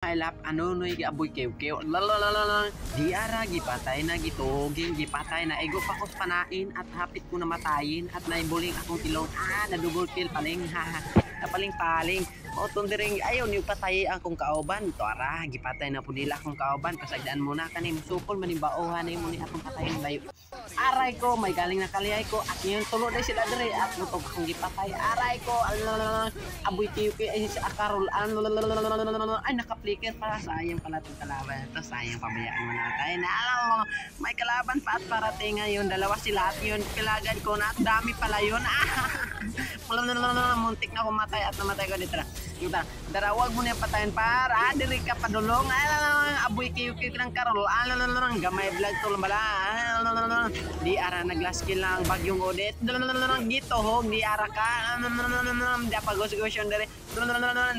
Lap ano no aboy kew-kew di ara gipatay na gituging gipatay na ego pa ko panain at hapit ko namatayin at naibuling akong tilong na double kill paling paling o tundiring ayaw niyo patay akong kauban to ara gipatay na pud nila akong kauban pasagdaan muna kani musupol manimbaohan ni mo ni akong patayin layo aray ko may galing na kaliyay ko at yun tulod ay sila dire at lutog akong gipatay aray ko aboy kew ay sa akarol ay naka-flicker pala sayang pala itong kalaban ito sayang pabayaan mo natin may kalaban pa at parating ngayon dalawa sila at yun kilagad ko na at dami pala yun muntik na kumatay at namatay ko dito darawag mo na patayin para diri ka padulong aboy kew ng karol gamay vlog to bala di ara nag-last kill lang bagyong odit gitohog di ara ka di pagos-gosyon diri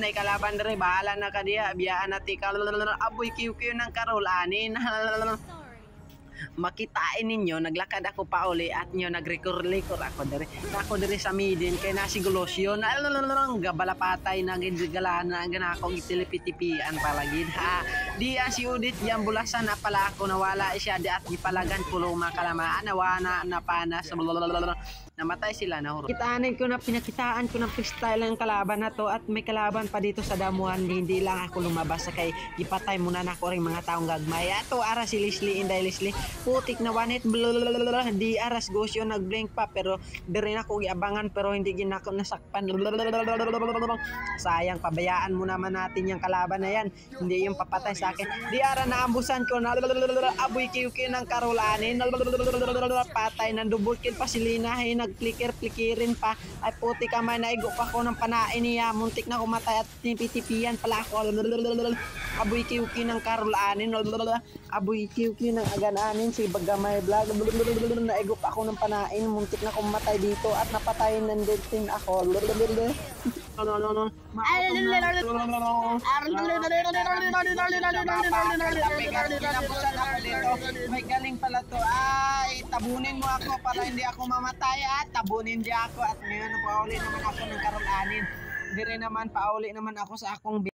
nay kalaban diri bahala na ka diya biyaan nati ka aboy kew ng karol anin makitain ninyo naglakad ako pa uli at nyo nagrekur-rekur ako diri sa midin kay nasigulosyon gabalapatay na gigalana ganako gitilipitipian palagid di si udit yang bulasan na pala ako nawala siya di at gipalagan pulong makalamaan nawana napanas namatay sila na huro kitaanin ko na pinakitaan ko ng freestyle ng kalaban na to at may kalaban pa dito sa damuhan hindi lang ako lumabas sa kay ipatay muna na ko ring mga taong gagmay ato ara si Leslie Inday Leslie putik na wanit di aras gosyo nagblink pa pero dire na ko giabangan pero hindi ginako nasakpan sayang pabayaan mo naman natin yung kalaban na yan hindi yung papatay sa akin di ara naambusan ko na aboy kew ng karulanin patay ng double kill pa si Lina nagplikirin pa ay putik kamay naigo pa ko ng panain niya muntik na kumatay at tipitipian pala ako aboy kew ng karulanin aboy kew ng agananin si Bagamay vlog naigop ako ng panain muntik na kumatay dito at napatayin ng din ako may galing pala to ay tabunin mo ako para hindi ako mamatay at tabunin di ako at ngayon pauli naman ako ng karulanin dire naman pauli naman ako sa akong